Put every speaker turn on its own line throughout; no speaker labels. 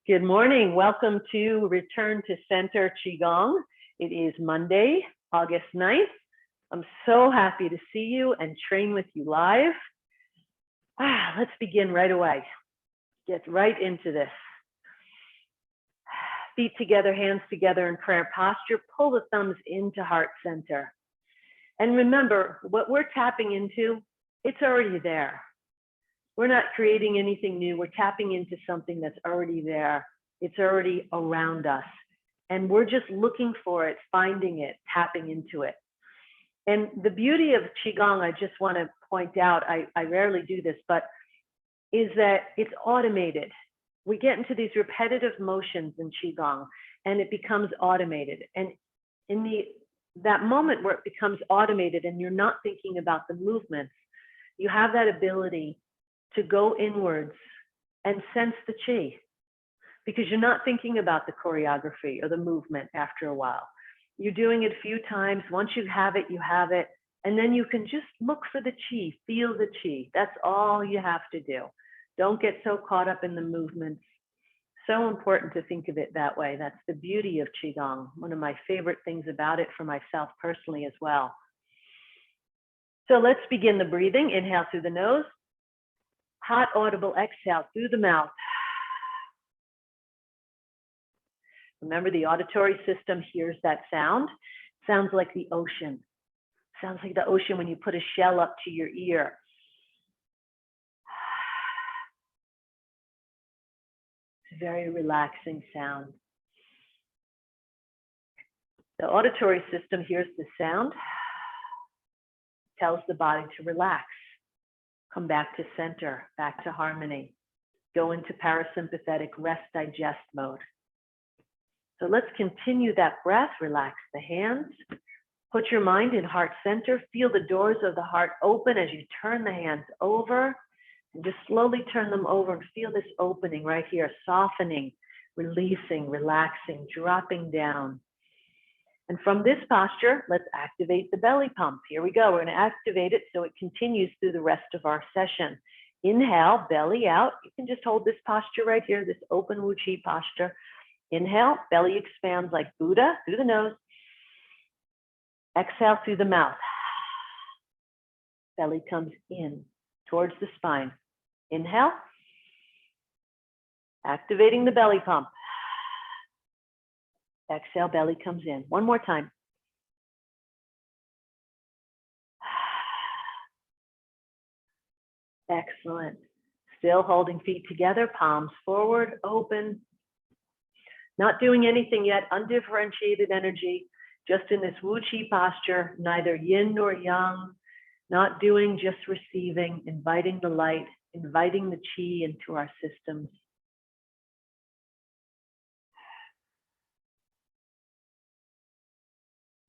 Good morning. Welcome to Return to Center Qigong. It is Monday, August 9th. I'm so happy to see you and train with you live. Let's begin right away. Get right into this. Feet together, hands together in prayer posture. Pull the thumbs into heart center. And remember, what we're tapping into, it's already there. We're not creating anything new. We're tapping into something that's already there. It's already around us. And we're just looking for it, finding it, tapping into it. And the beauty of Qigong, I just want to point out, I rarely do this, but is that it's automated. We get into these repetitive motions in Qigong and it becomes automated. And in that moment where it becomes automated and you're not thinking about the movements, you have that ability to go inwards and sense the chi, because you're not thinking about the choreography or the movement after a while. You're doing it a few times. Once you have it, and then you can just look for the chi, feel the chi. That's all you have to do. Don't get so caught up in the movements. So important to think of it that way. That's the beauty of Qigong. One of my favorite things about it for myself personally as well. So let's begin the breathing. Inhale through the nose. Hot, audible exhale through the mouth. Remember, the auditory system hears that sound. Sounds like the ocean. Sounds like the ocean when you put a shell up to your ear. It's a very relaxing sound. The auditory system hears the sound, tells the body to relax. Come back to center, back to harmony. Go into parasympathetic rest digest mode. So let's continue that breath. Relax the hands. Put your mind in heart center. Feel the doors of the heart open as you turn the hands over. And just slowly turn them over and feel this opening right here, softening, releasing, relaxing, dropping down. And from this posture, let's activate the belly pump. Here we go. We're going to activate it so it continues through the rest of our session. Inhale, belly out. You can just hold this posture right here, this open Wu Chi posture. Inhale, belly expands like Buddha through the nose. Exhale through the mouth. Belly comes in towards the spine. Inhale. Activating the belly pump. Exhale, belly comes in. One more time. Excellent. Still holding feet together, palms forward, open. Not doing anything yet, undifferentiated energy, just in this Wu Chi posture, neither yin nor yang, not doing, just receiving, inviting the light, inviting the chi into our systems.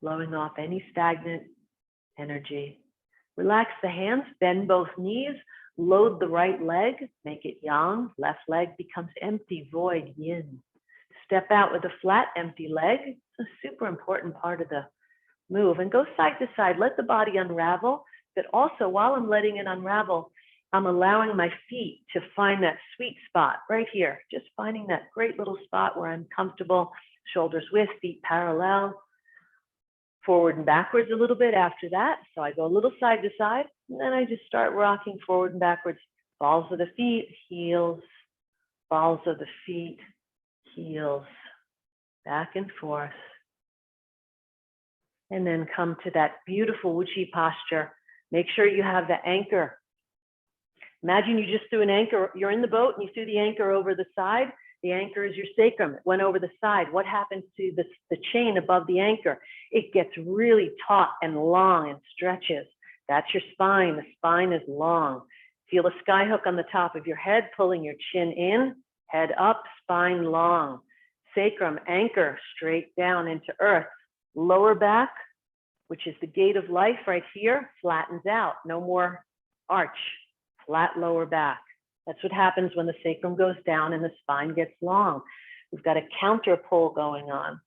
Blowing off any stagnant energy. Relax the hands, bend both knees, load the right leg, make it yang, left leg becomes empty, void, yin. Step out with a flat, empty leg. It's a super important part of the move. And go side to side, let the body unravel, but also while I'm letting it unravel, I'm allowing my feet to find that sweet spot right here. Just finding that great little spot where I'm comfortable, shoulders width, feet parallel. Forward and backwards a little bit after that. So I go a little side to side, and then I just start rocking forward and backwards. Balls of the feet, heels, balls of the feet, heels, back and forth. And then come to that beautiful Wu Chi posture. Make sure you have the anchor. Imagine you just threw an anchor, you're in the boat and you threw the anchor over the side. The anchor is your sacrum. It went over the side. What happens to the chain above the anchor? It gets really taut and long and stretches. That's your spine. The spine is long. Feel a sky hook on the top of your head, pulling your chin in, head up, spine long. Sacrum, anchor, straight down into earth. Lower back, which is the gate of life right here, flattens out. No more arch, flat lower back. That's what happens when the sacrum goes down and the spine gets long. We've got a counter pull going on.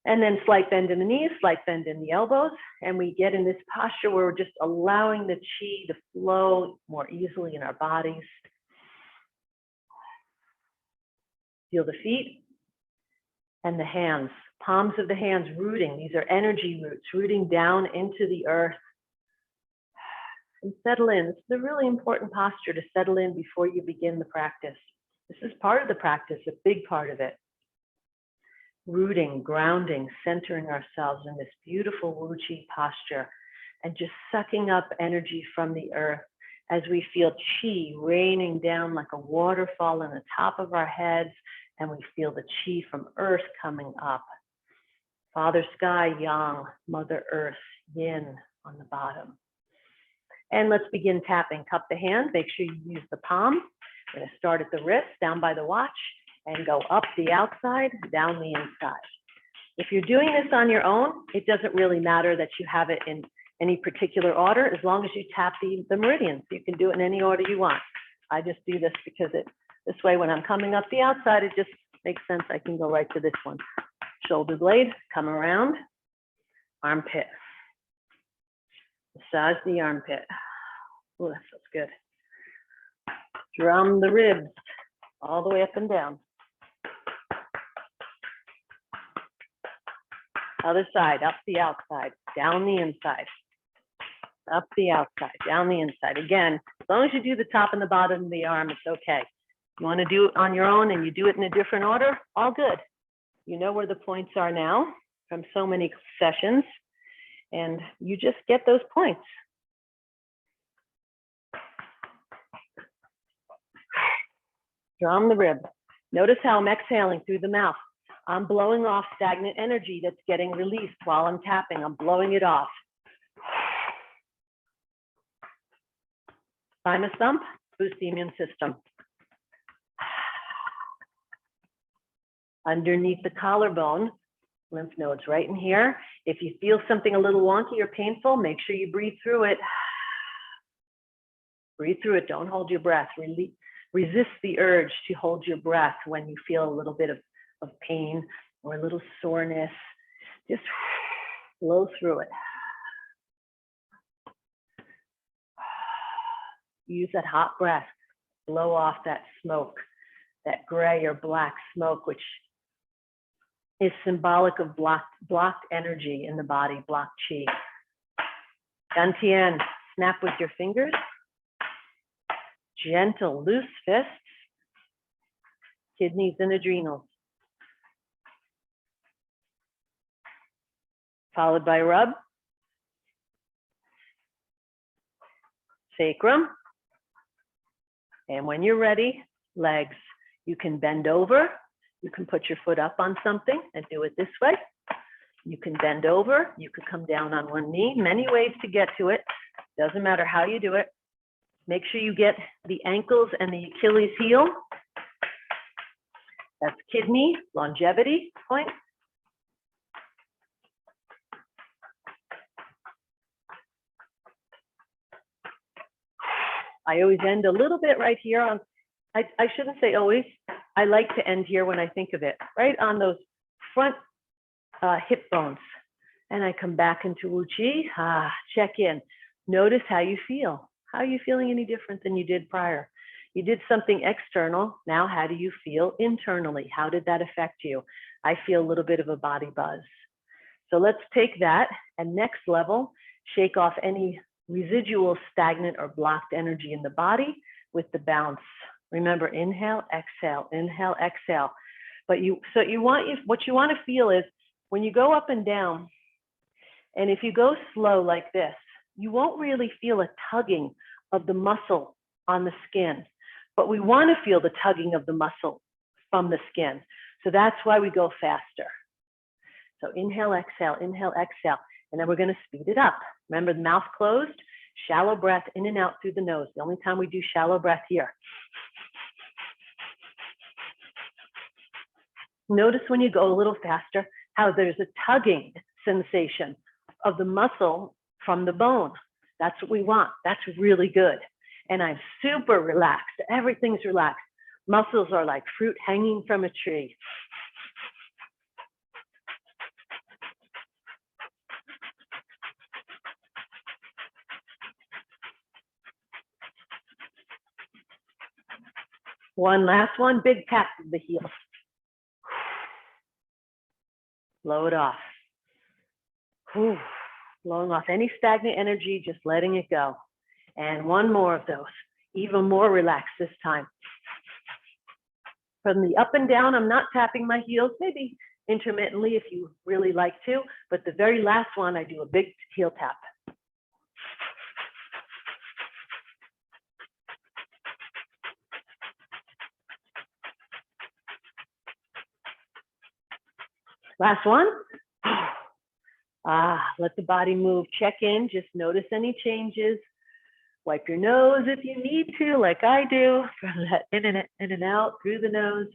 And then slight bend in the knees, slight bend in the elbows. And we get in this posture where we're just allowing the chi to flow more easily in our bodies. Feel the feet and the hands, palms of the hands rooting. These are energy roots, rooting down into the earth. And settle in. This is a really important posture to settle in before you begin the practice. This is part of the practice, a big part of it. Rooting, grounding, centering ourselves in this beautiful Wu Qi posture and just sucking up energy from the earth as we feel Qi raining down like a waterfall on the top of our heads, and we feel the Qi from earth coming up. Father Sky, Yang, Mother Earth, Yin on the bottom. And let's begin tapping. Cup the hand, make sure you use the palm. We're gonna start at the wrist, down by the watch, and go up the outside, down the inside. If you're doing this on your own, it doesn't really matter that you have it in any particular order, as long as you tap the meridians. You can do it in any order you want. I just do this because this way when I'm coming up the outside, it just makes sense. I can go right to this one. Shoulder blade, come around, armpit. Massage the armpit. Oh, that feels good. Drum the ribs all the way up and down. Other side, up the outside, down the inside. Up the outside, down the inside. Again, as long as you do the top and the bottom of the arm, it's okay. You want to do it on your own and you do it in a different order, all good. You know where the points are now from so many sessions, and you just get those points. Drum the rib. Notice how I'm exhaling through the mouth. I'm blowing off stagnant energy that's getting released while I'm tapping. I'm blowing it off. Thymus thump, boost the immune system. Underneath the collarbone, lymph nodes right in here. If you feel something a little wonky or painful, make sure you breathe through it. Breathe through it, don't hold your breath. Resist the urge to hold your breath when you feel a little bit of pain or a little soreness. Just blow through it. Use that hot breath, blow off that smoke, that gray or black smoke, which is symbolic of blocked energy in the body, blocked Qi. Dantian, snap with your fingers. Gentle, loose fists. Kidneys and adrenals. Followed by rub. Sacrum. And when you're ready, legs. You can bend over. You can put your foot up on something and do it this way. You can bend over. You could come down on one knee. Many ways to get to it. Doesn't matter how you do it. Make sure you get the ankles and the Achilles heel. That's kidney, longevity point. I always end a little bit right here on, I shouldn't say always, I like to end here when I think of it, right on those front hip bones. And I come back into Wu Qi, check in. Notice how you feel. How are you feeling any different than you did prior? You did something external, now how do you feel internally? How did that affect you? I feel a little bit of a body buzz. So let's take that and next level, shake off any residual stagnant or blocked energy in the body with the bounce. Remember, inhale, exhale, inhale, exhale. But what you want to feel is when you go up and down, and if you go slow like this, you won't really feel a tugging of the muscle on the skin, but we want to feel the tugging of the muscle from the skin. So that's why we go faster. So inhale, exhale, and then we're going to speed it up. Remember, the mouth closed, shallow breath in and out through the nose. The only time we do shallow breath here. Notice when you go a little faster, how there's a tugging sensation of the muscle from the bone. That's what we want. That's really good. And I'm super relaxed. Everything's relaxed. Muscles are like fruit hanging from a tree. One last one, big tap of the heel. Blow it off. Whew. Blowing off any stagnant energy, just letting it go. And one more of those, even more relaxed this time. From the up and down, I'm not tapping my heels, maybe intermittently if you really like to, but the very last one, I do a big heel tap. Last one. Let the body move. Check in. Just notice any changes. Wipe your nose if you need to, like I do. In and out through the nose.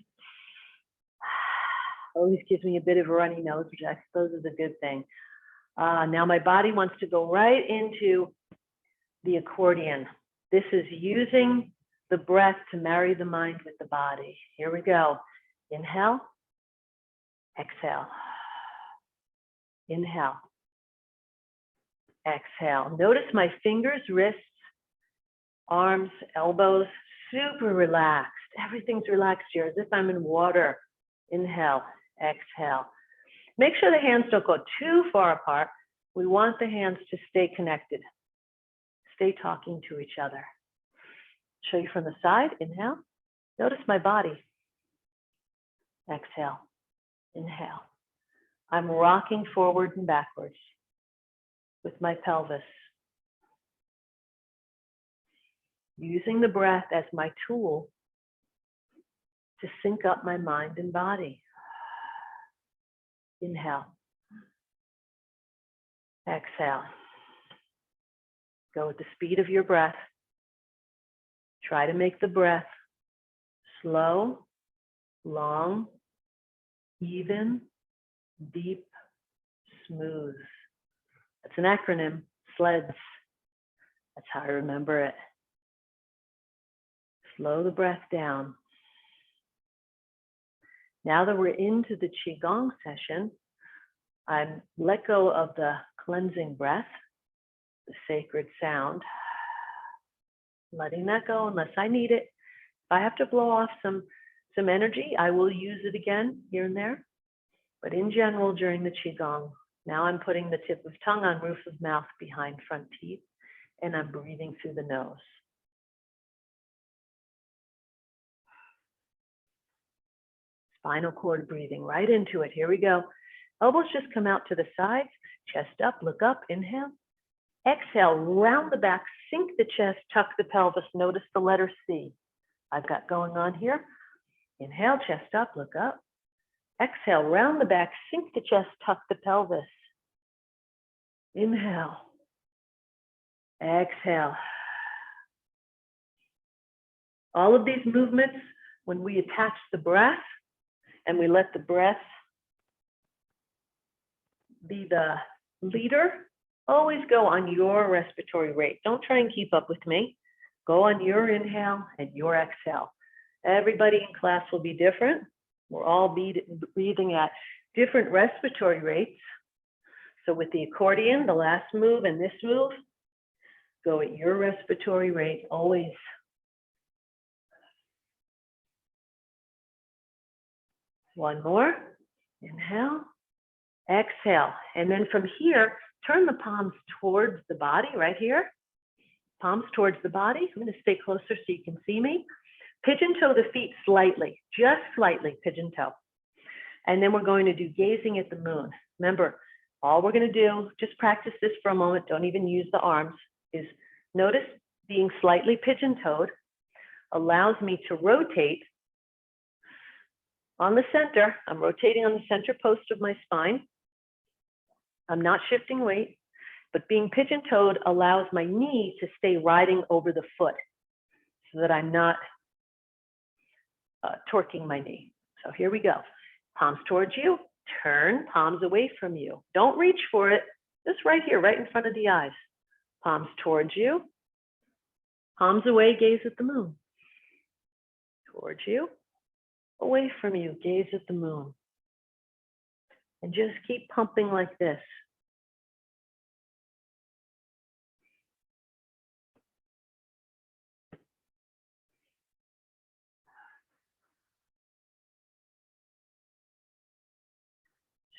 Always gives me a bit of a runny nose, which I suppose is a good thing. Now my body wants to go right into the accordion. This is using the breath to marry the mind with the body. Here we go. Inhale. Exhale. Inhale. Exhale. Notice my fingers, wrists, arms, elbows, super relaxed. Everything's relaxed here, as if I'm in water. Inhale, exhale. Make sure the hands don't go too far apart. We want the hands to stay connected. Stay talking to each other. Show you from the side. Inhale. Notice my body. Exhale. Inhale. I'm rocking forward and backwards with my pelvis. Using the breath as my tool to sync up my mind and body. Inhale. Exhale. Go with the speed of your breath. Try to make the breath slow, long, even, deep, smooth. That's an acronym, SLEDS. That's how I remember it. Slow the breath down. Now that we're into the Qigong session, I'm let go of the cleansing breath, the sacred sound, letting that go unless I need it. If I have to blow off some energy, I will use it again here and there. But in general, during the Qigong, now I'm putting the tip of tongue on roof of mouth behind front teeth, and I'm breathing through the nose. Spinal cord breathing right into it. Here we go. Elbows just come out to the sides, chest up, look up, inhale. Exhale, round the back, sink the chest, tuck the pelvis. Notice the letter C I've got going on here. Inhale, chest up, look up. Exhale, round the back, sink the chest, tuck the pelvis. Inhale. Exhale. All of these movements, when we attach the breath and we let the breath be the leader, always go on your respiratory rate. Don't try and keep up with me. Go on your inhale and your exhale. Everybody in class will be different. We're all breathing at different respiratory rates. So with the accordion, the last move and this move, go at your respiratory rate always. One more. Inhale. Exhale. And then from here, turn the palms towards the body right here. Palms towards the body. I'm going to stay closer so you can see me. Pigeon toe the feet slightly, just slightly pigeon toe. And then we're going to do gazing at the moon. Remember, all we're going to do, just practice this for a moment, don't even use the arms, is notice being slightly pigeon toed allows me to rotate on the center. I'm rotating on the center post of my spine. I'm not shifting weight, but being pigeon toed allows my knee to stay riding over the foot so that I'm not torquing my knee. So here we go. Palms towards you, turn, palms away from you. Don't reach for it, just right here, right in front of the eyes. Palms towards you, palms away, gaze at the moon. Towards you, away from you, gaze at the moon. And just keep pumping like this.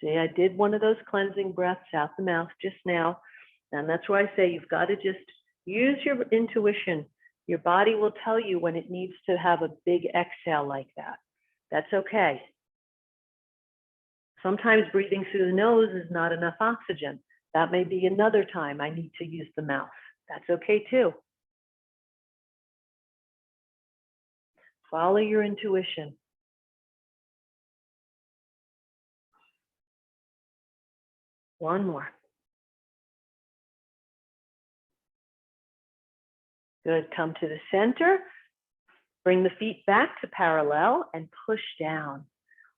See, I did one of those cleansing breaths out the mouth just now. And that's why I say you've got to just use your intuition. Your body will tell you when it needs to have a big exhale like that. That's okay. Sometimes breathing through the nose is not enough oxygen. That may be another time I need to use the mouth. That's okay too. Follow your intuition. One more. Good. Come to the center. Bring the feet back to parallel and push down.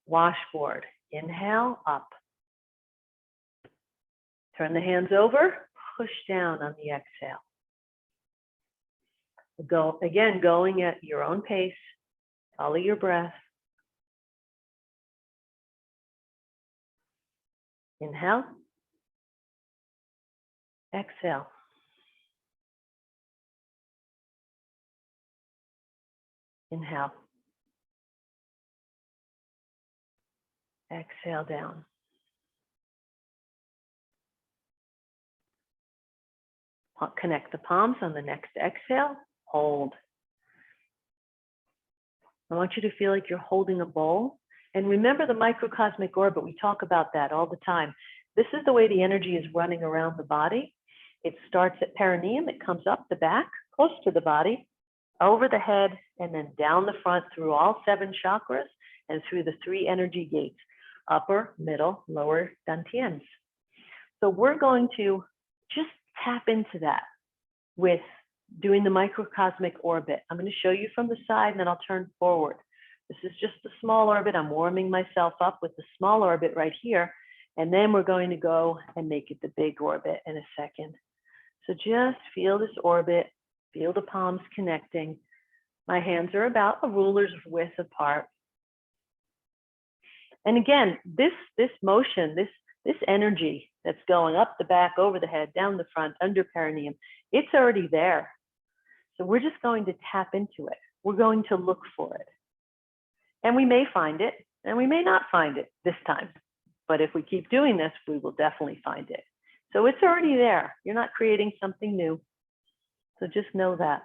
Washboard. Inhale, up. Turn the hands over. Push down on the exhale. Go again, going at your own pace. Follow your breath. Inhale. Exhale. Inhale. Exhale down. Connect the palms on the next exhale. Hold. I want you to feel like you're holding a bowl. And remember the microcosmic orbit. We talk about that all the time. This is the way the energy is running around the body. It starts at perineum. It comes up the back, close to the body, over the head, and then down the front through all 7 chakras and through the 3 energy gates, upper, middle, lower dantians. So we're going to just tap into that with doing the microcosmic orbit. I'm going to show you from the side and then I'll turn forward. This is just the small orbit. I'm warming myself up with the small orbit right here. And then we're going to go and make it the big orbit in a second. So just feel this orbit, feel the palms connecting. My hands are about a ruler's width apart. And again, this motion, this energy that's going up the back, over the head, down the front, under perineum, it's already there. So we're just going to tap into it. We're going to look for it. And we may find it, and we may not find it this time. But if we keep doing this, we will definitely find it. So it's already there. You're not creating something new. So just know that.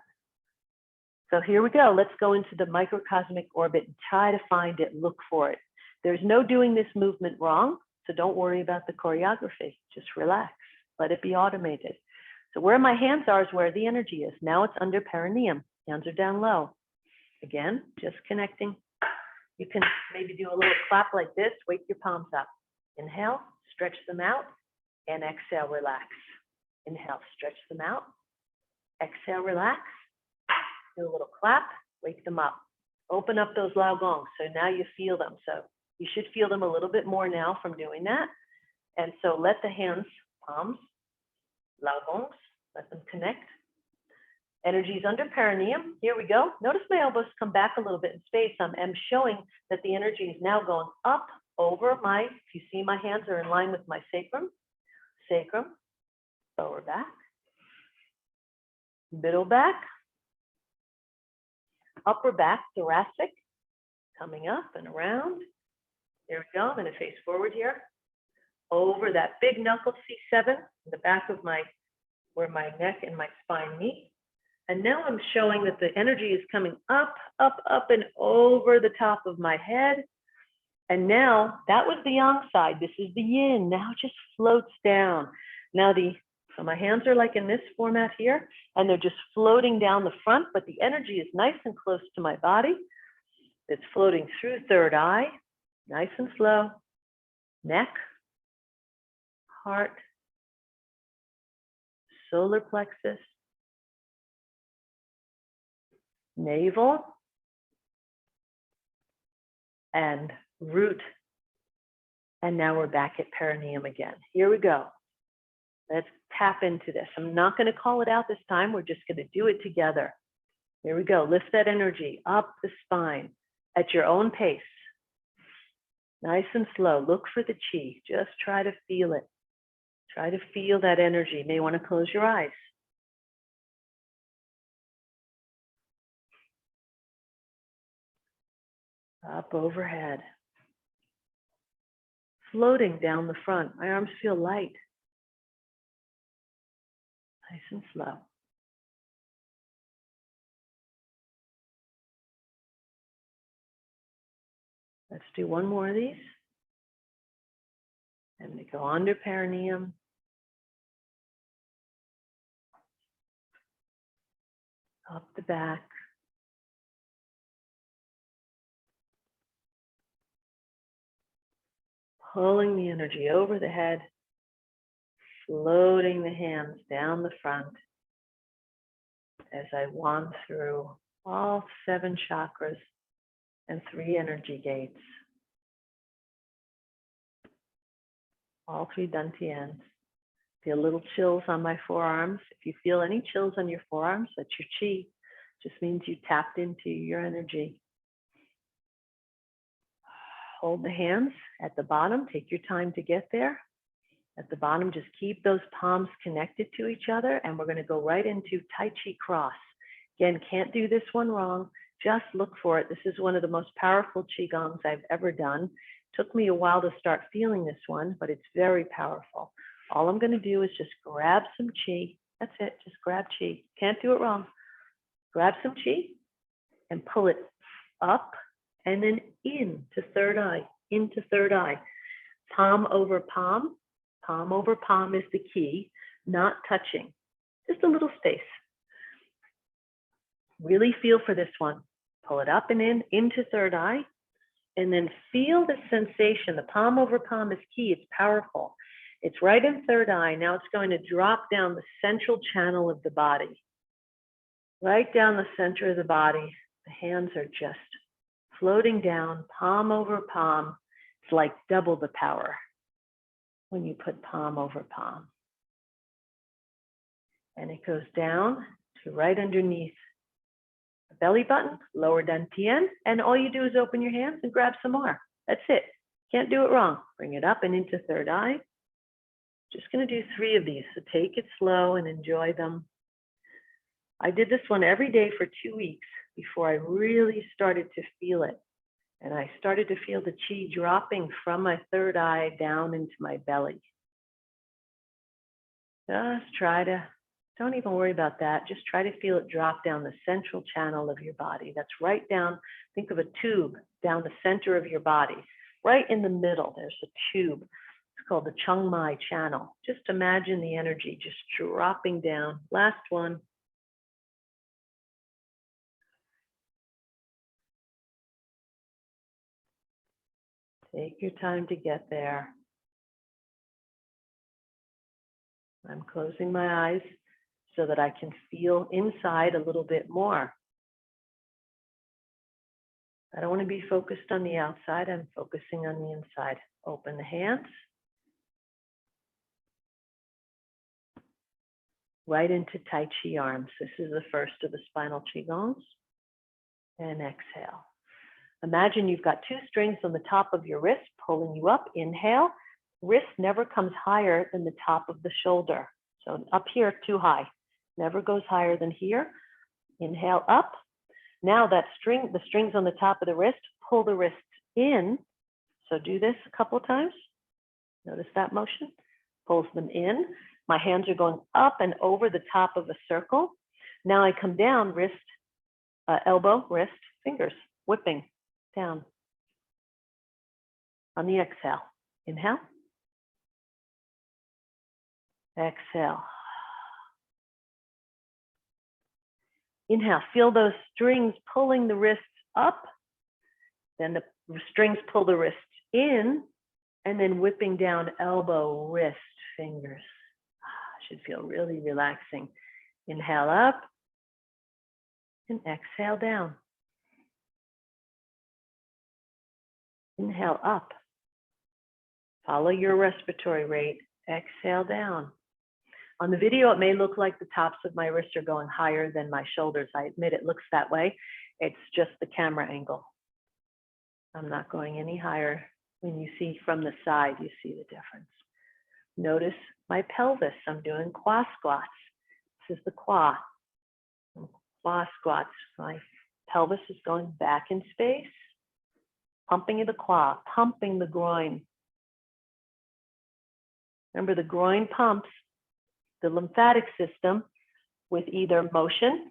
So here we go. Let's go into the microcosmic orbit and try to find it, look for it. There's no doing this movement wrong, so don't worry about the choreography. Just relax. Let it be automated. So where my hands are is where the energy is. Now it's under perineum. Hands are down low. Again, just connecting. You can maybe do a little clap like this. Wake your palms up. Inhale, stretch them out, and exhale, relax. Inhale, stretch them out. Exhale, relax. Do a little clap, wake them up. Open up those lao gongs. So now you feel them. So you should feel them a little bit more now from doing that. And so let the hands, palms, lao gongs, let them connect. Energy is under perineum. Here we go. Notice my elbows come back a little bit in space. I'm showing that the energy is now going up over my, if you see my hands are in line with my sacrum, lower back, middle back, upper back, thoracic, coming up and around. There we go. I'm going to face forward here. Over that big knuckle C7, in the back of where my neck and my spine meet. And now I'm showing that the energy is coming up, up, up and over the top of my head. And now that was the yang side. This is the yin. Now it just floats down. Now so my hands are like in this format here, and they're just floating down the front, but the energy is nice and close to my body. It's floating through third eye, nice and slow, neck, heart, solar plexus, navel, and root. And now we're back at perineum again. Here we go. Let's tap into this. I'm not going to call it out this time. We're just going to do it together. Here we go. Lift that energy up the spine at your own pace. Nice and slow. Look for the chi. Just try to feel it. Try to feel that energy. You may want to close your eyes. Up overhead. floating down the front. My arms feel light, nice and slow. Let's do one more of these. And we go under perineum. Up the back. Pulling the energy over the head. Floating the hands down the front as I wand through all 7 chakras and 3 energy gates. All 3 dantians. Feel little chills on my forearms. If you feel any chills on your forearms, that's your chi. Just means you tapped into your energy. Hold the hands at the bottom. Take your time to get there. At the bottom, just keep those palms connected to each other, and we're going to go right into Tai Chi Cross. Again, can't do this one wrong. Just look for it. This is one of the most powerful Qigongs I've ever done. Took me a while to start feeling this one, but it's very powerful. All I'm going to do is just grab some Qi. That's it. Just grab Qi. Can't do it wrong. Grab some Qi and pull it up and then into third eye, into third eye. Palm over palm. Palm over palm is the key, not touching. Just a little space. Really feel for this one. Pull it up and in, into third eye, and then feel the sensation. The palm over palm is key. It's powerful. It's right in third eye. Now it's going to drop down the central channel of the body. Right down the center of the body. The hands are just floating down, palm over palm. It's like double the power when you put palm over palm. And it goes down to right underneath the belly button, lower dantian, and all you do is open your hands and grab some more. That's it. Can't do it wrong. Bring it up and into third eye. Just going to do 3 of these, so take it slow and enjoy them. I did this one every day for 2 weeks before I really started to feel it. And I started to feel the chi dropping from my third eye down into my belly. Just try to, don't even worry about that. Just try to feel it drop down the central channel of your body. That's right down, think of a tube down the center of your body. Right in the middle, there's a tube. It's called the Chung Mai channel. Just imagine the energy just dropping down. Last one. Take your time to get there. I'm closing my eyes so that I can feel inside a little bit more. I don't want to be focused on the outside. I'm focusing on the inside. Open the hands. Right into Tai Chi arms. This is the first of the spinal Qigongs. And exhale. Imagine you've got 2 strings on the top of your wrist pulling you up. Inhale. Wrist never comes higher than the top of the shoulder. So up here, too high. Never goes higher than here. Inhale up. Now that string, the strings on the top of the wrist, pull the wrists in. So do this a couple of times. Notice that motion. Pulls them in. My hands are going up and over the top of a circle. Now I come down, wrist, elbow, wrist, fingers, whipping down. On the exhale. Inhale. Exhale. Inhale, feel those strings pulling the wrists up. Then the strings pull the wrists in, and then whipping down elbow, wrist, fingers. Should feel really relaxing. Inhale up, and exhale down. Inhale up. Follow your respiratory rate. Exhale down. On the video, it may look like the tops of my wrists are going higher than my shoulders. I admit it looks that way. It's just the camera angle. I'm not going any higher. When you see from the side, you see the difference. Notice my pelvis. I'm doing qua squats. This is the qua. Qua squats. My pelvis is going back in space. Pumping the qua, pumping the groin. Remember, the groin pumps the lymphatic system with either motion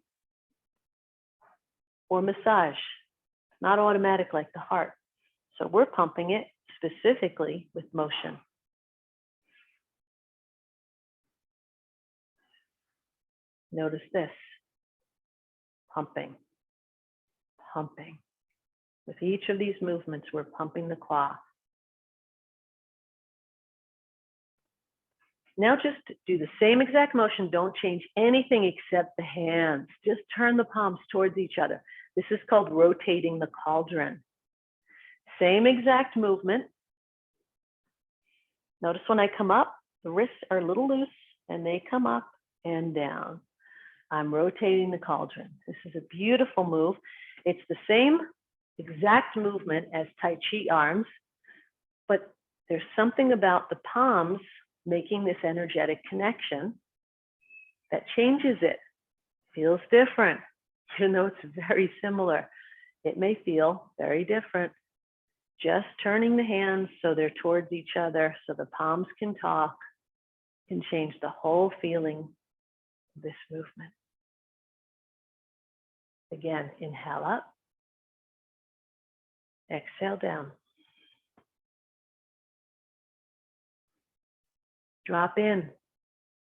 or massage. It's not automatic like the heart. So we're pumping it specifically with motion. Notice this, pumping, pumping. With each of these movements, we're pumping the claw. Now just do the same exact motion. Don't change anything except the hands. Just turn the palms towards each other. This is called rotating the cauldron. Same exact movement. Notice when I come up, the wrists are a little loose and they come up and down. I'm rotating the cauldron. This is a beautiful move. It's the same exact movement as Tai Chi arms, but there's something about the palms making this energetic connection that changes it. Feels different, even though it's very similar. It may feel very different. Just turning the hands so they're towards each other, so the palms can talk, can change the whole feeling of this movement. Again, inhale up, exhale down. Drop in,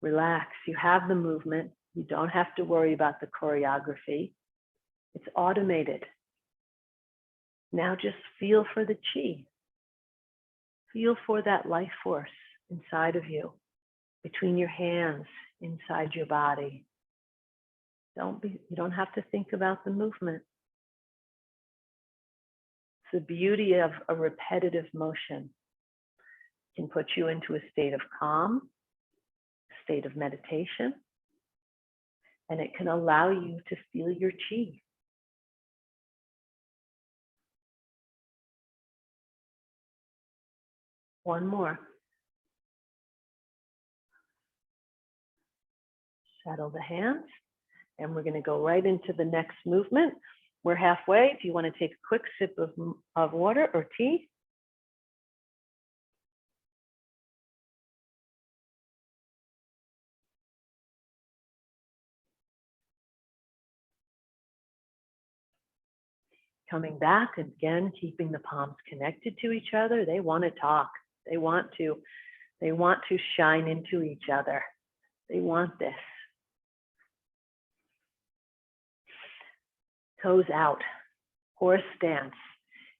relax. You have the movement. You don't have to worry about the choreography. It's automated. Now just feel for the chi. Feel for that life force inside of you, between your hands, inside your body. You don't have to think about the movement. It's the beauty of a repetitive motion. It can put you into a state of calm, a state of meditation, and it can allow you to feel your chi. One more. Settle the hands, and we're going to go right into the next movement. We're halfway. If you want to take a quick sip of water or tea. Coming back, and again, keeping the palms connected to each other. They want to talk. They want to shine into each other. They want this. Toes out, horse stance.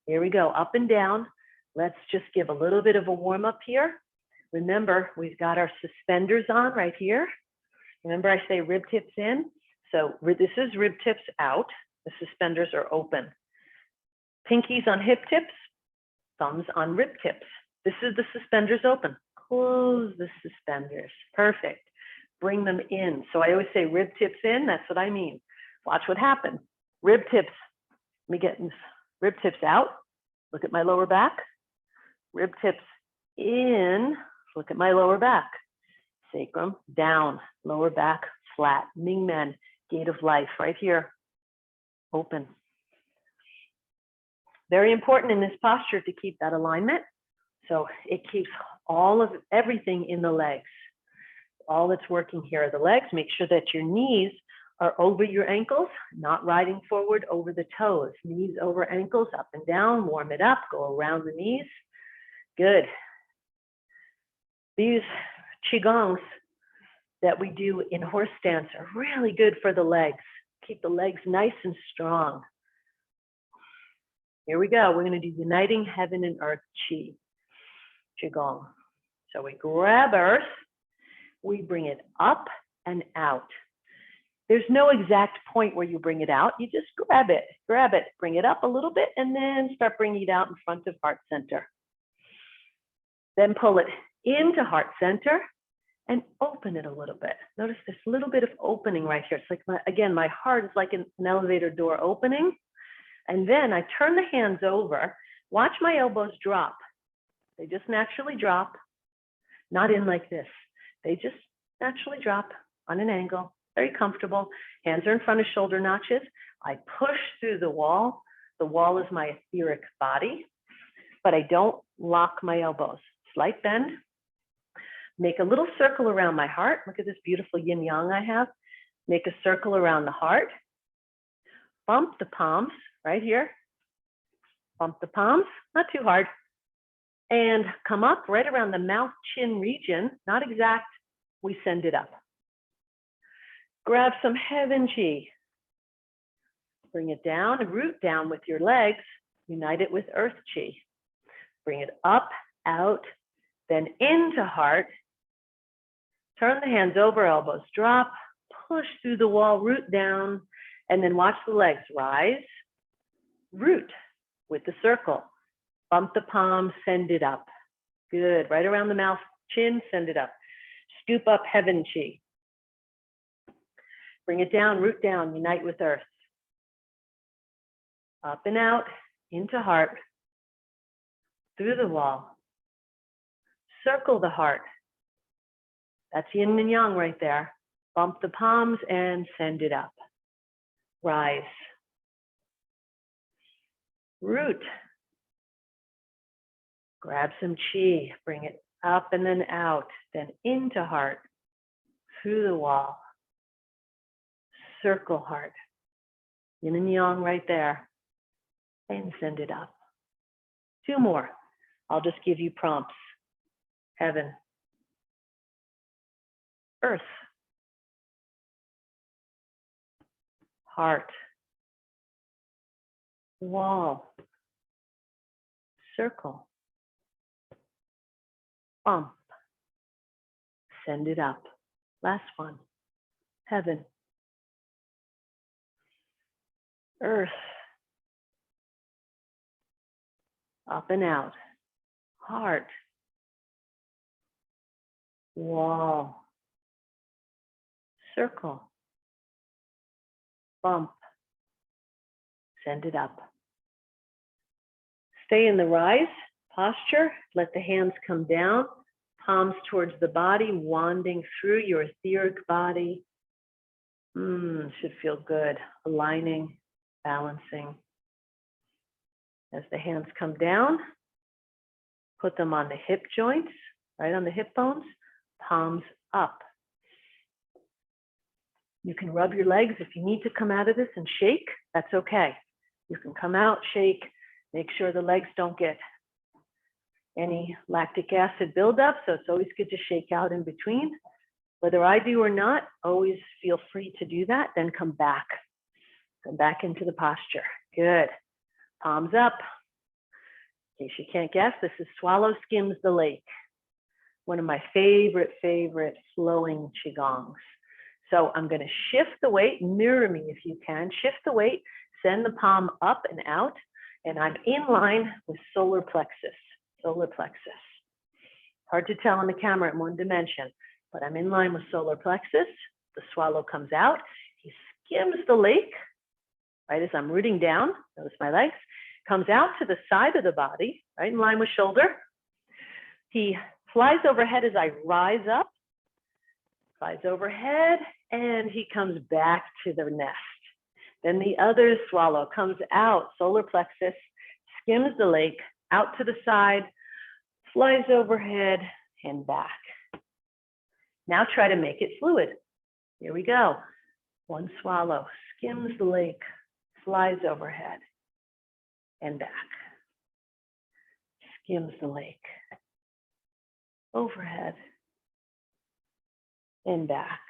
Here we go, up and down. Let's just give a little bit of a warm up here. Remember, we've got our suspenders on right here. Remember I say rib tips in? So this is rib tips out. The suspenders are open. Pinkies on hip tips, thumbs on rib tips. This is the suspenders open. Close the suspenders. Perfect. Bring them in. So I always say rib tips in. That's what I mean. Watch what happens. Rib tips. Let me get rib tips out. Look at my lower back. Rib tips in. Look at my lower back. Sacrum down. Lower back flat. Ming Men, gate of life right here. Open. Very important in this posture to keep that alignment. So it keeps everything in the legs. All that's working here are the legs. Make sure that your knees are over your ankles, not riding forward over the toes. Knees over ankles, up and down, warm it up, go around the knees. Good. These Qigongs that we do in horse stance are really good for the legs. Keep the legs nice and strong. Here we go. We're going to do uniting heaven and earth chi, Qigong. So we grab earth, we bring it up and out. There's no exact point where you bring it out. You just grab it, bring it up a little bit, and then start bringing it out in front of heart center. Then pull it into heart center and open it a little bit. Notice this little bit of opening right here. It's like, my heart is like an elevator door opening. And then I turn the hands over. Watch my elbows drop. They just naturally drop, not in like this. They just naturally drop on an angle, very comfortable. Hands are in front of shoulder notches. I push through the wall. The wall is my etheric body, but I don't lock my elbows. Slight bend. Make a little circle around my heart. Look at this beautiful yin yang I have. Make a circle around the heart. Bump the palms right here. Bump the palms, not too hard. And come up right around the mouth chin region, not exact, we send it up. Grab some heaven chi. Bring it down and root down with your legs. Unite it with earth chi. Bring it up, out, then into heart. Turn the hands over, elbows drop, push through the wall, root down, and then watch the legs rise, root with the circle. Bump the palms, send it up. Good, right around the mouth, chin, send it up. Scoop up heaven chi. Bring it down, root down, unite with earth. Up and out, into heart, through the wall. Circle the heart. That's yin and yang right there. Bump the palms and send it up. Rise. Root. Grab some chi, bring it up and then out, then into heart, through the wall. Circle heart. Yin and yang right there. And send it up. 2 more. I'll just give you prompts. Heaven. Earth. Heart. Wall. Circle. Bump. Send it up. Last one. Heaven. Earth. Up and out. Heart. Wall. Circle. Bump. Send it up. Stay in the rise posture. Let the hands come down. Palms towards the body, wanding through your etheric body. Should feel good. Aligning, balancing. As the hands come down, put them on the hip joints, right on the hip bones, palms up. You can rub your legs if you need to come out of this and shake, that's okay. You can come out, shake, make sure the legs don't get any lactic acid buildup, so it's always good to shake out in between. Whether I do or not, always feel free to do that, then come back. Come back into the posture. Good. Palms up. In case you can't guess, this is Swallow Skims the Lake. One of my favorite flowing Qigongs. So I'm going to shift the weight, mirror me if you can, shift the weight, send the palm up and out, and I'm in line with solar plexus, solar plexus. Hard to tell on the camera in one dimension, but I'm in line with solar plexus. The swallow comes out, he skims the lake, right as I'm rooting down, notice my legs, comes out to the side of the body, right in line with shoulder. He flies overhead as I rise up, flies overhead, and he comes back to the nest. Then the other swallow comes out, solar plexus, skims the lake, out to the side, flies overhead, and back. Now try to make it fluid. Here we go. One swallow, skims the lake, flies overhead, and back. Skims the lake, overhead, and back.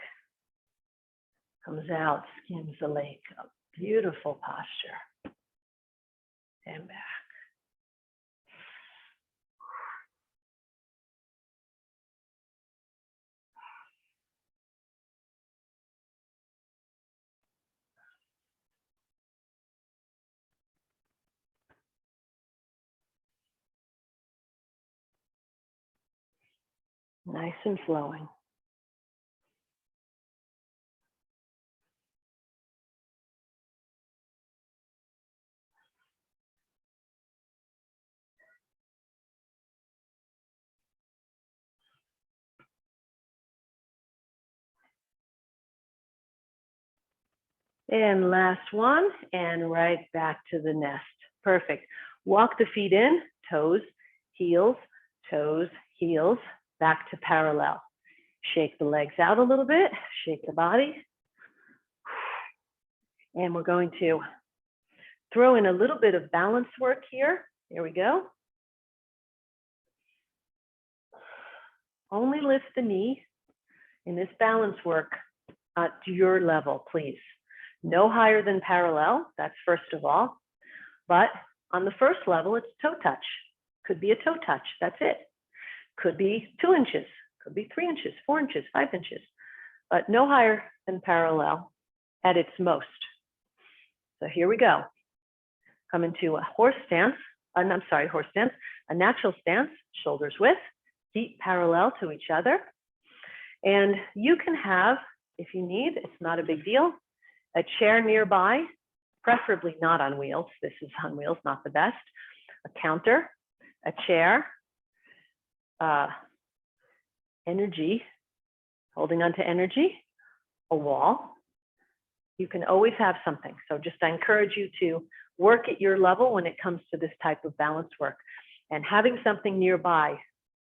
Comes out, skims the lake. A beautiful posture. And back. Nice and flowing. And last one, and right back to the nest. Perfect. Walk the feet in, toes, heels, back to parallel. Shake the legs out a little bit, shake the body. And we're going to throw in a little bit of balance work here. Here we go. Only lift the knee in this balance work at your level, please. No higher than parallel, that's first of all. But on the first level, it's toe touch. Could be a toe touch, that's it. Could be 2 inches, could be 3 inches, 4 inches, 5 inches, but no higher than parallel at its most. So here we go. Come into a horse stance, a natural stance, shoulders width, feet parallel to each other. And you can have, if you need, it's not a big deal, a chair nearby, preferably not on wheels. This is on wheels, not the best. A counter, a chair, energy, holding on to energy, a wall. You can always have something. So just I encourage you to work at your level when it comes to this type of balance work. And having something nearby,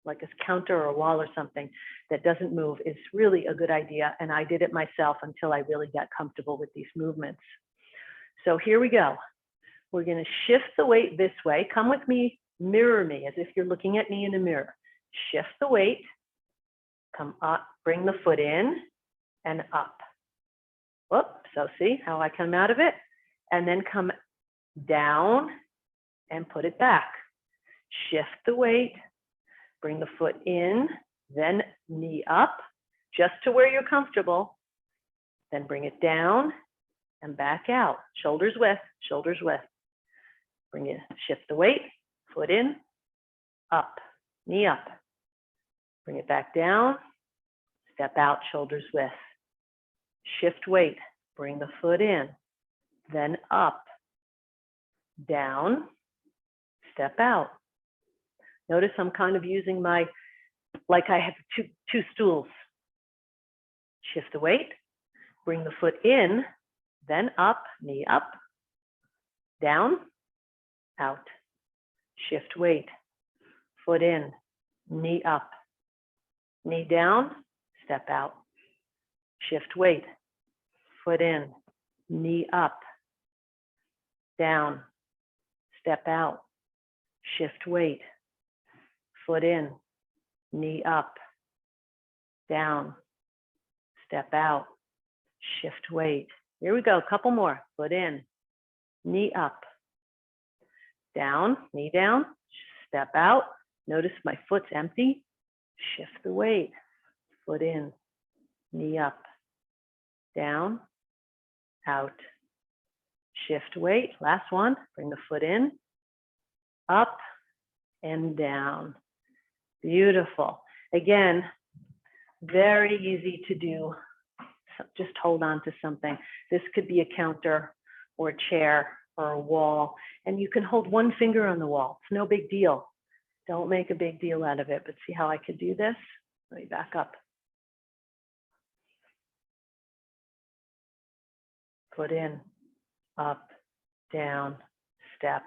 like a counter or a wall or something that doesn't move, is really a good idea. And I did it myself until I really got comfortable with these movements. So here we go. We're going to shift the weight this way. Come with me, mirror me as if you're looking at me in a mirror. Shift the weight, come up, bring the foot in and up. Whoop, so see how I come out of it? And then come down and put it back. Shift the weight, bring the foot in, then knee up, just to where you're comfortable. Then bring it down and back out. Shoulders width, shoulders width. Bring it, shift the weight, foot in, up, knee up. Bring it back down, step out, shoulders width. Shift weight, bring the foot in, then up, down, step out. Notice I'm kind of using my, like I have two stools. Shift the weight, bring the foot in, then up, knee up, down, out. Shift weight, foot in, knee up, knee down, step out. Shift weight, foot in, knee up, down, step out. Shift weight, foot in, knee up, down, step out. Shift weight. Here we go, a couple more. Foot in, knee up, down, knee down, step out. Notice my foot's empty. Shift the weight, foot in, knee up, down, out. Shift weight, last one, bring the foot in, up and down. Beautiful. Again, very easy to do. So just hold on to something. This could be a counter or a chair or a wall, and you can hold one finger on the wall. It's no big deal. Don't make a big deal out of it, but see how I could do this? Let me back up. Foot in, up, down, step,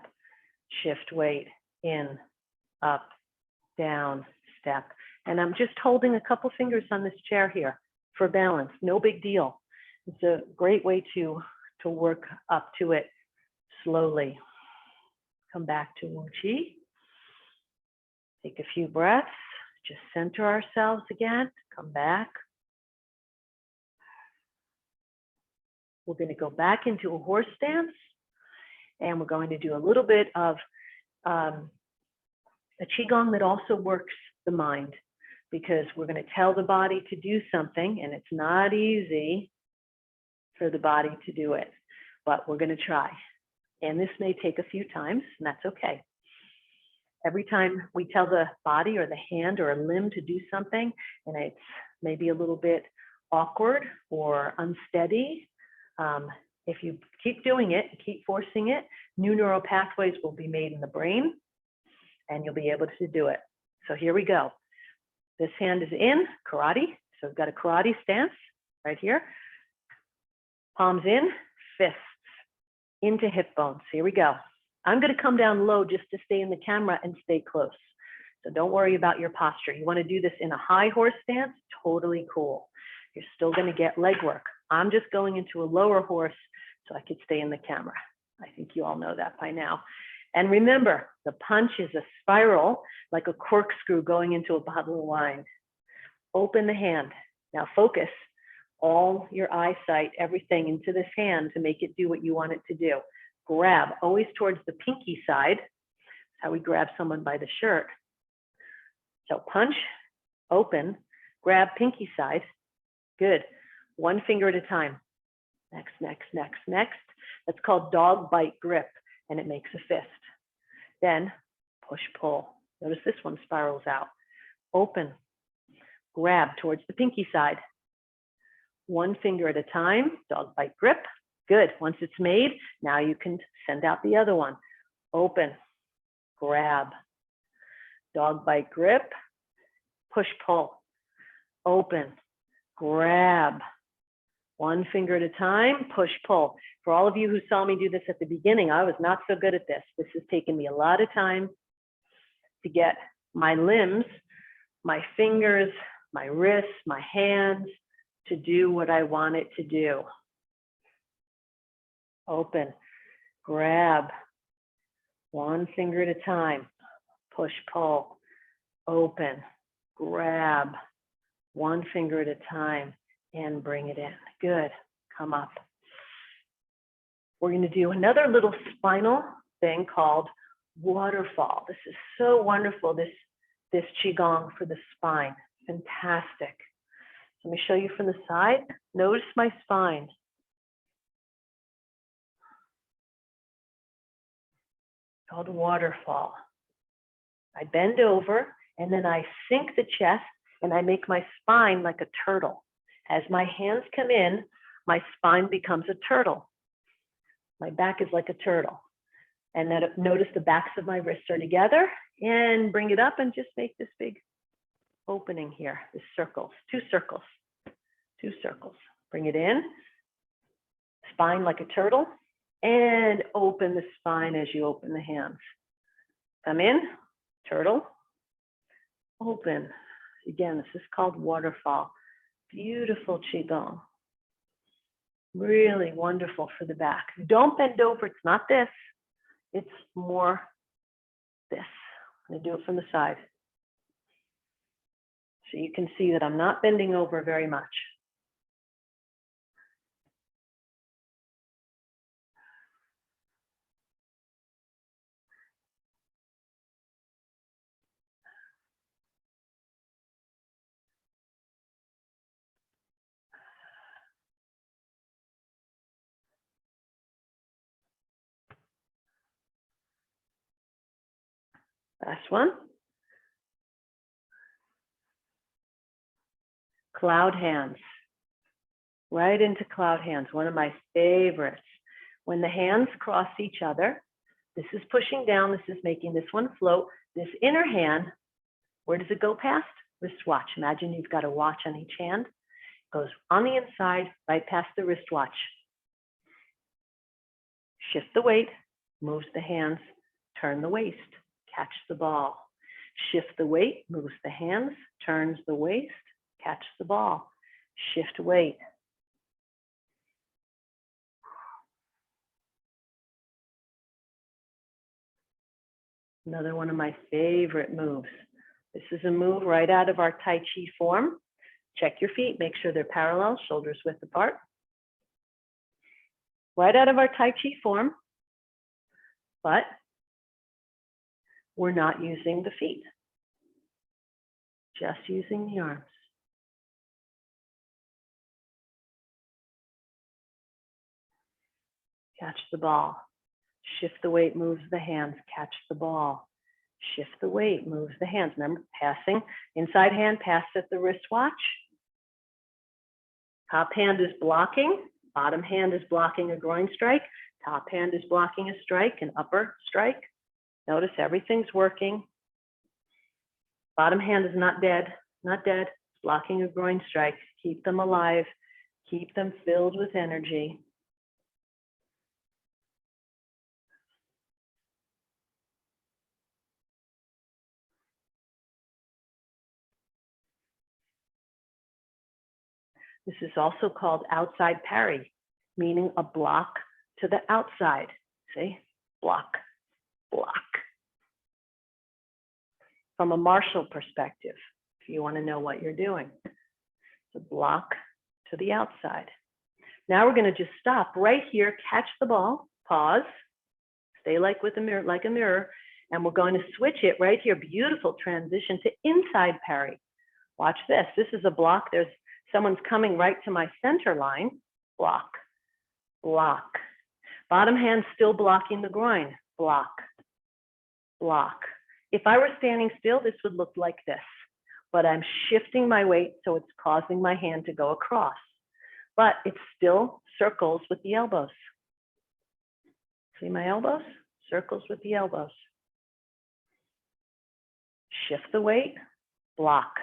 shift weight, in, up, down, step. And I'm just holding a couple fingers on this chair here for balance. No big deal. It's a great way to work up to it slowly. Come back to Wu Qi. Take a few breaths. Just center ourselves again. Come back. We're going to go back into a horse stance. And we're going to do a little bit of a Qigong that also works the mind, because we're going to tell the body to do something, and it's not easy for the body to do it, but we're going to try. And this may take a few times, and that's okay. Every time we tell the body or the hand or a limb to do something, and it's maybe a little bit awkward or unsteady, if you keep doing it, keep forcing it, new neural pathways will be made in the brain, and you'll be able to do it. So here we go. This hand is in karate. So we've got a karate stance right here. Palms in, fists into hip bones. Here we go. I'm going to come down low just to stay in the camera and stay close. So don't worry about your posture. You want to do this in a high horse stance, totally cool. You're still going to get leg work. I'm just going into a lower horse so I could stay in the camera. I think you all know that by now. And remember, the punch is a spiral, like a corkscrew going into a bottle of wine. Open the hand. Now focus all your eyesight, everything into this hand to make it do what you want it to do. Grab, always towards the pinky side. That's how we grab someone by the shirt. So punch, open, grab pinky side. Good. One finger at a time. Next, next, next, next. That's called dog bite grip, and it makes a fist. Then push, pull. Notice this one spirals out. Open, grab towards the pinky side. One finger at a time, dog bite grip. Good. Once it's made, now you can send out the other one. Open, grab, dog bite grip, push, pull, open, grab. One finger at a time, push, pull. For all of you who saw me do this at the beginning, I was not so good at this. This has taken me a lot of time to get my limbs, my fingers, my wrists, my hands to do what I want it to do. Open, grab, one finger at a time, push, pull, open, grab, one finger at a time, and bring it in. Good, come up. We're gonna do another little spinal thing called waterfall. This is so wonderful, this Qigong for the spine, fantastic. Let me show you from the side. Notice my spine. Called waterfall. I bend over and then I sink the chest and I make my spine like a turtle. As my hands come in, my spine becomes a turtle. My back is like a turtle. And then notice the backs of my wrists are together, and bring it up and just make this big opening here, this circles, two circles. Bring it in, spine like a turtle, and open the spine as you open the hands. Come in, turtle, open. Again, this is called waterfall. Beautiful Qigong. Really wonderful for the back. Don't bend over, it's not this. It's more this. I'm gonna do it from the side. So you can see that I'm not bending over very much. Last one. Cloud hands. Right into cloud hands, one of my favorites. When the hands cross each other, this is pushing down, this is making this one float. This inner hand, where does it go past? Wristwatch. Imagine you've got a watch on each hand. It goes on the inside, right past the wristwatch. Shift the weight, moves the hands, turn the waist, catch the ball. Shift the weight, moves the hands, turns the waist, catch the ball. Shift weight. Another one of my favorite moves. This is a move right out of our Tai Chi form. Check your feet, make sure they're parallel, shoulders width apart. Right out of our Tai Chi form, but we're not using the feet, just using the arms. Catch the ball. Shift the weight, moves the hands, catch the ball. Shift the weight, moves the hands. Remember, passing, inside hand passed at the wristwatch. Top hand is blocking, bottom hand is blocking a groin strike. Top hand is blocking a strike, an upper strike. Notice everything's working. Bottom hand is not dead, blocking a groin strike. Keep them alive, keep them filled with energy. This is also called outside parry, meaning a block to the outside. See, block, block. From a martial perspective, if you want to know what you're doing, it's a block to the outside. Now we're going to just stop right here, catch the ball, pause, stay like with a mirror, and we're going to switch it right here. Beautiful transition to inside parry. Watch this. This is a block. There's someone's coming right to my center line. Block, block. Bottom hand still blocking the groin. Block, block. If I were standing still, this would look like this, but I'm shifting my weight, so it's causing my hand to go across, but it still circles with the elbows. See my elbows? Circles with the elbows. Shift the weight, block.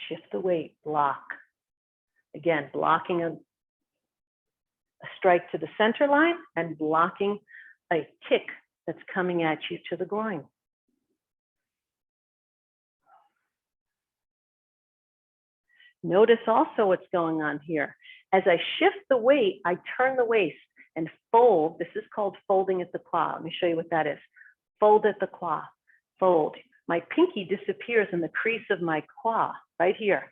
Shift the weight, block. Again, blocking a strike to the center line and blocking a kick that's coming at you to the groin. Notice also what's going on here. As I shift the weight, I turn the waist and fold. This is called folding at the claw. Let me show you what that is. Fold at the claw, fold. My pinky disappears in the crease of my claw, right here.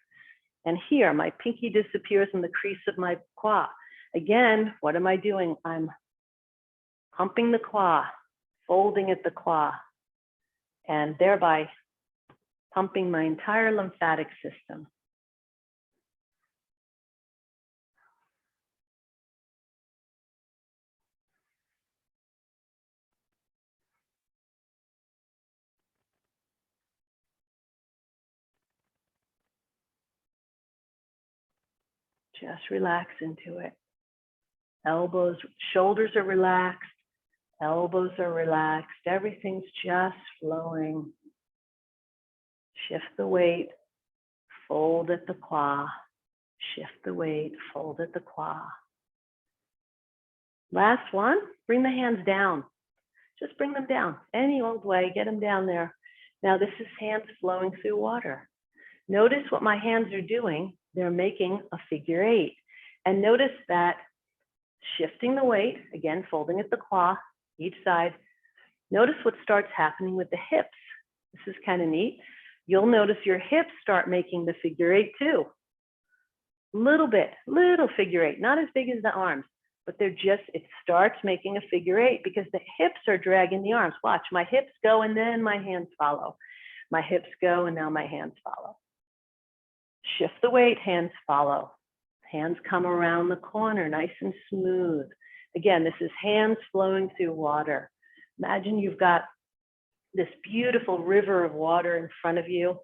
And here, my pinky disappears in the crease of my claw. Again, what am I doing? I'm pumping the claw, folding at the claw, and thereby pumping my entire lymphatic system. Just relax into it. Elbows, shoulders are relaxed. Elbows are relaxed. Everything's just flowing. Shift the weight. Fold at the claw. Shift the weight. Fold at the claw. Last one. Bring the hands down. Just bring them down. Any old way. Get them down there. Now this is hands flowing through water. Notice what my hands are doing. They're making a figure 8. And notice that shifting the weight, again, folding at the claw, each side. Notice what starts happening with the hips. This is kind of neat. You'll notice your hips start making the figure 8 too. Little bit, little figure 8, not as big as the arms, but they're just, it starts making a figure 8 because the hips are dragging the arms. Watch, my hips go and then my hands follow. My hips go and now my hands follow. Shift the weight, hands follow. Hands come around the corner, nice and smooth. Again, this is hands flowing through water. Imagine you've got this beautiful river of water in front of you,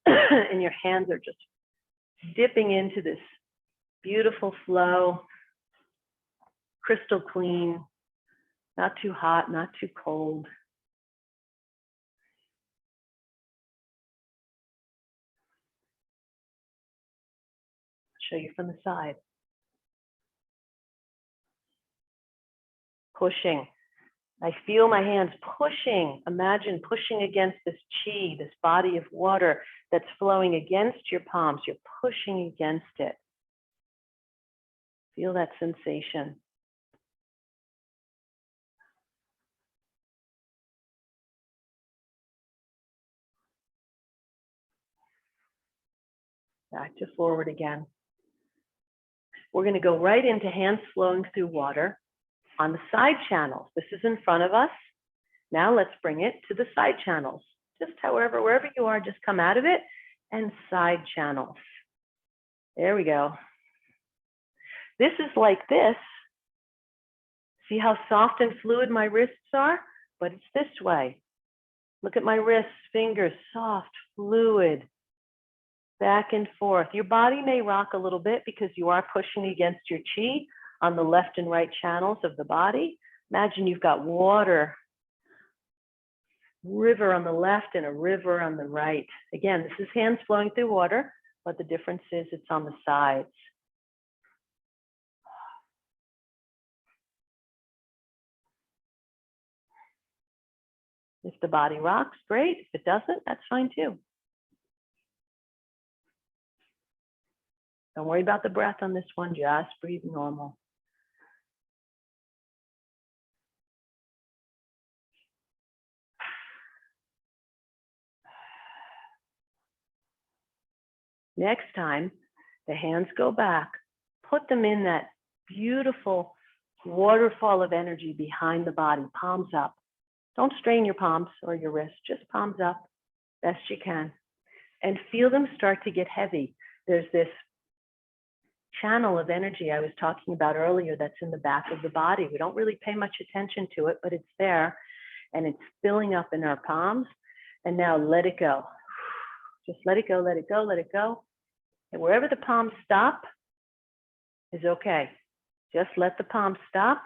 and your hands are just dipping into this beautiful flow, crystal clean, not too hot, not too cold. Show you from the side. Pushing. I feel my hands pushing. Imagine pushing against this chi, this body of water that's flowing against your palms. You're pushing against it. Feel that sensation. Back to forward again. We're going to go right into hands flowing through water on the side channels. This is in front of us. Now let's bring it to the side channels. Just however, wherever you are, just come out of it and side channels. There we go. This is like this. See how soft and fluid my wrists are? But it's this way. Look at my wrists, fingers, soft, fluid. Back and forth. Your body may rock a little bit because you are pushing against your chi on the left and right channels of the body. Imagine you've got water, river on the left and a river on the right. Again, this is hands flowing through water, but the difference is it's on the sides. If the body rocks, great. If it doesn't, that's fine too. Don't worry about the breath on this one. Just breathe normal. Next time, the hands go back. Put them in that beautiful waterfall of energy behind the body, palms up. Don't strain your palms or your wrists, just palms up, best you can. And feel them start to get heavy. There's this channel of energy I was talking about earlier that's in the back of the body. We don't really pay much attention to it, but it's there and it's filling up in our palms. And now let it go. Just let it go, let it go, let it go. And wherever the palms stop is okay. Just let the palms stop.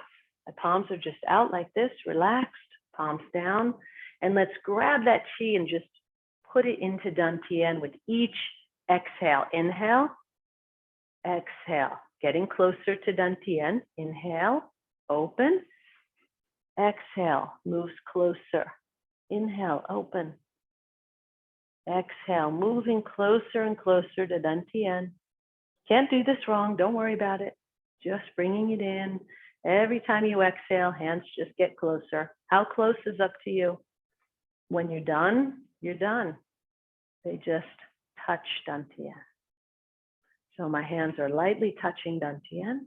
The palms are just out like this, relaxed, palms down. And let's grab that chi and just put it into Dantian with each exhale. Inhale, exhale. Getting closer to Dantian. Inhale, open. Exhale, moves closer. Inhale, open. Exhale, moving closer and closer to Dantian. Can't do this wrong, don't worry about it. Just bringing it in. Every time you exhale, hands just get closer. How close is up to you. When you're done, you're done. They just touch Dantian. So my hands are lightly touching Dantian.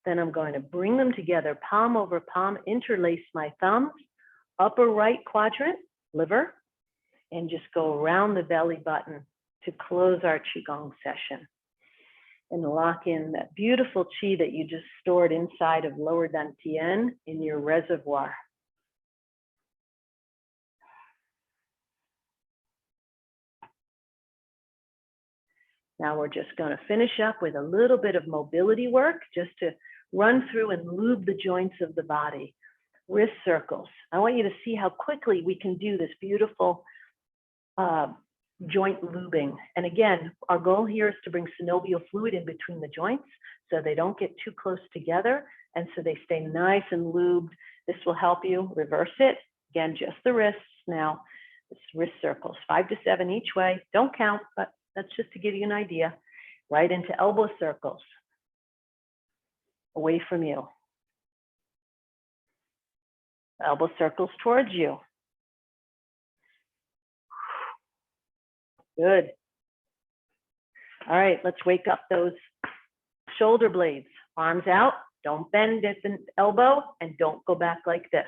Then I'm going to bring them together, palm over palm, interlace my thumbs, upper right quadrant, liver, and just go around the belly button to close our Qigong session. And lock in that beautiful chi that you just stored inside of lower Dantian in your reservoir. Now we're just going to finish up with a little bit of mobility work just to run through and lube the joints of the body. Wrist circles. I want you to see how quickly we can do this beautiful joint lubing. And again, our goal here is to bring synovial fluid in between the joints so they don't get too close together and so they stay nice and lubed. This will help you reverse it. Again, just the wrists now. It's wrist circles, 5 to 7 each way. Don't count, but that's just to give you an idea. Right into elbow circles, away from you. Elbow circles towards you. Good. All right, let's wake up those shoulder blades. Arms out, don't bend at the elbow, and don't go back like this.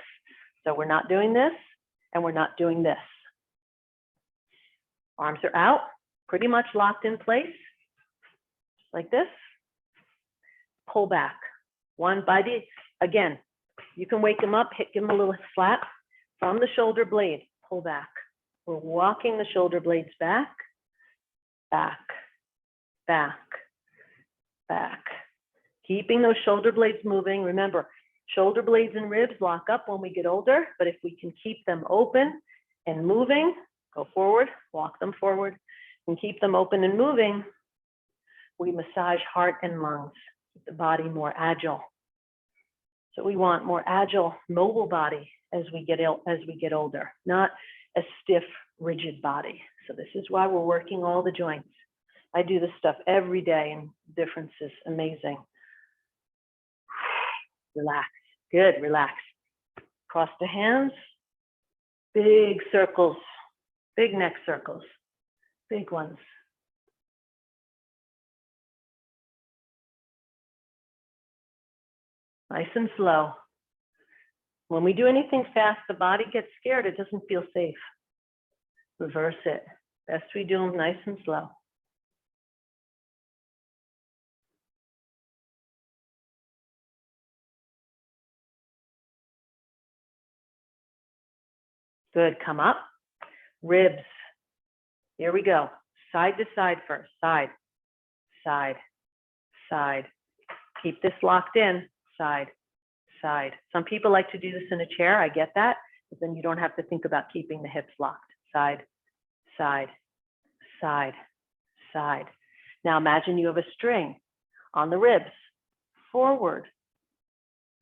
So we're not doing this, and we're not doing this. Arms are out, pretty much locked in place, just like this. Pull back. One by the, again, you can wake them up, give them a little slap from the shoulder blade, pull back. We're walking the shoulder blades back, back, back, back. Keeping those shoulder blades moving. Remember, shoulder blades and ribs lock up when we get older, but if we can keep them open and moving, go forward, walk them forward, and keep them open and moving, we massage heart and lungs, keep the body more agile. So we want more agile, mobile body as we get older, not a stiff, rigid body. So this is why we're working all the joints. I do this stuff every day and the difference is amazing. Relax, good, relax. Cross the hands, big circles, big neck circles, big ones. Nice and slow. When we do anything fast, the body gets scared. It doesn't feel safe. Reverse it. Best we do them nice and slow. Good, come up. Ribs. Here we go. Side to side first. Side, side, side. Keep this locked in. Side, side. Some people like to do this in a chair. I get that. But then you don't have to think about keeping the hips locked. Side, side, side, side. Now imagine you have a string on the ribs. Forward,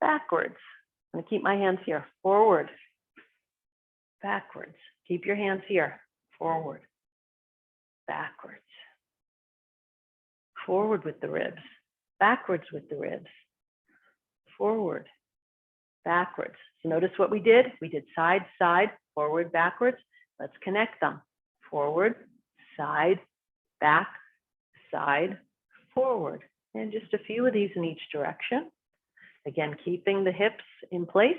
backwards. I'm going to keep my hands here. Forward, backwards. Keep your hands here. Forward, backwards. Forward with the ribs, backwards with the ribs, forward, backwards. So notice what we did. We did side, side, forward, backwards. Let's connect them. Forward, side, back, side, forward. And just a few of these in each direction. Again, keeping the hips in place.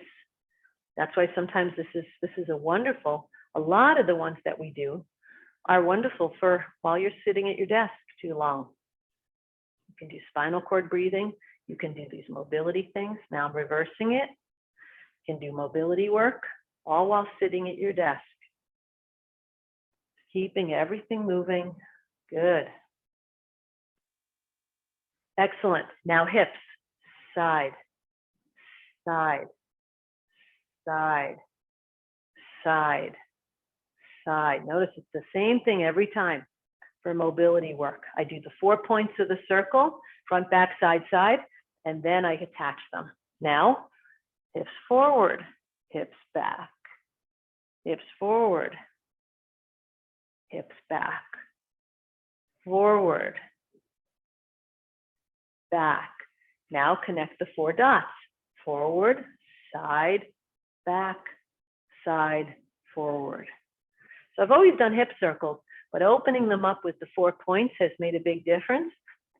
That's why sometimes this is a wonderful, a lot of the ones that we do are wonderful for while you're sitting at your desk too long. You can do spinal cord breathing. You can do these mobility things. Now I'm reversing it. You can do mobility work, all while sitting at your desk. Keeping everything moving. Good. Excellent. Now hips. Side, side, side, side, side. Notice it's the same thing every time for mobility work. I do the 4 points of the circle, front, back, side, side, and then I attach them. Now, hips forward, hips back, hips forward, hips back, forward, back. Now connect the 4 dots. Forward, side, back, side, forward. So I've always done hip circles, but opening them up with the 4 points has made a big difference.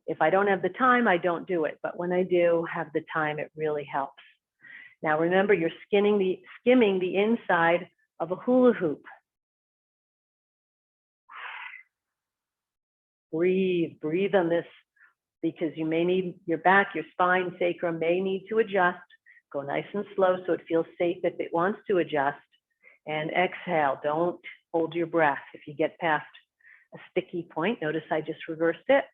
If I don't have the time, I don't do it. But when I do have the time, it really helps. Now remember, you're skimming the inside of a hula hoop. Breathe, breathe on this, because you may need your back, your spine, sacrum may need to adjust. Go nice and slow so it feels safe if it wants to adjust. And exhale, don't hold your breath. If you get past a sticky point, notice I just reversed it.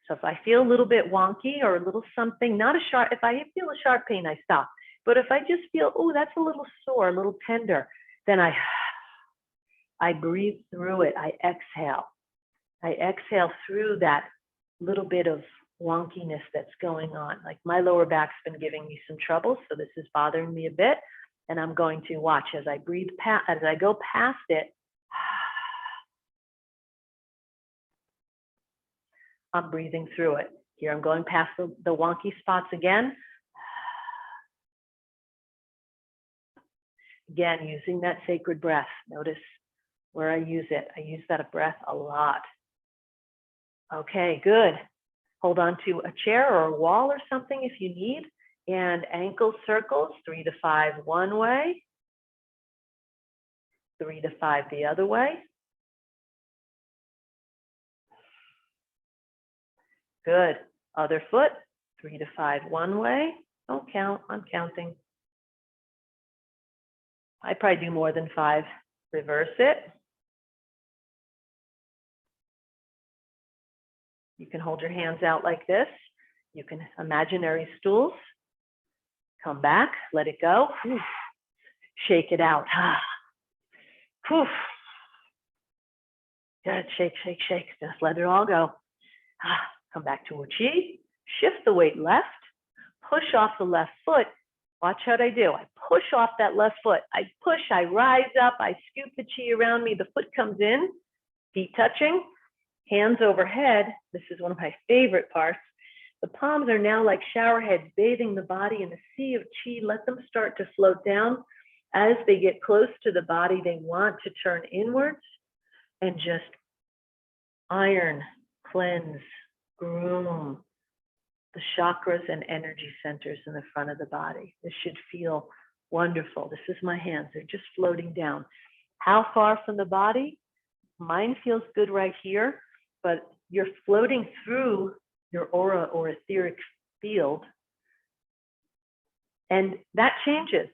So if I feel a little bit wonky or a little something, not a sharp, if I feel a sharp pain, I stop. But if I just feel, oh, that's a little sore, a little tender, then I breathe through it. I exhale. I exhale through that little bit of wonkiness that's going on. Like my lower back's been giving me some trouble, so this is bothering me a bit. And I'm going to watch as I breathe past, as I go past it. I'm breathing through it. Here I'm going past the wonky spots again. Again, using that sacred breath. Notice where I use it. I use that breath a lot. Okay, good. Hold on to a chair or a wall or something if you need. And ankle circles, 3 to 5 one way, 3 to 5 the other way. Good. Other foot, 3 to 5 one way. Don't count, I'm counting. I probably do more than 5. Reverse it. You can hold your hands out like this. You can imaginary stools. Come back, let it go. Whew. Shake it out. Whew. Good, shake, shake, shake. Just let it all go. Come back to a chi. Shift the weight left. Push off the left foot. Watch what I do. I push off that left foot. I push, I rise up, I scoop the chi around me. The foot comes in, feet touching, hands overhead. This is one of my favorite parts. The palms are now like shower heads, bathing the body in a sea of chi. Let them start to float down. As they get close to the body, they want to turn inwards and just iron, cleanse, groom the chakras and energy centers in the front of the body. This should feel wonderful. This is my hands. They're just floating down. How far from the body? Mine feels good right here, but you're floating through your aura or etheric field, and that changes.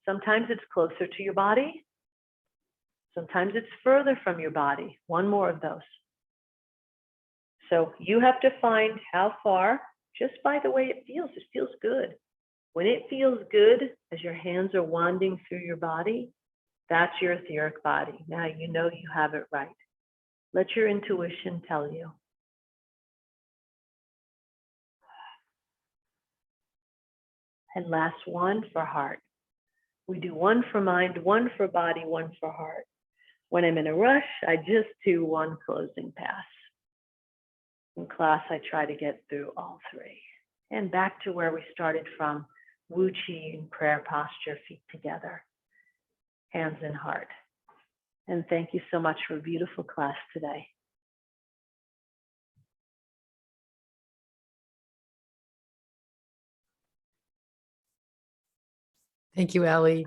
Sometimes it's closer to your body. Sometimes it's further from your body. One more of those. So you have to find how far, just by the way it feels. It feels good. When it feels good, as your hands are wanding through your body, that's your etheric body. Now you know you have it right. Let your intuition tell you. And last one for heart. We do one for mind, one for body, one for heart. When I'm in a rush, I just do one closing pass. In class, I try to get through all three. And back to where we started from, Wu Qi in prayer posture, feet together, hands in heart. And thank you so much for a beautiful class today.
Thank you, Ellie.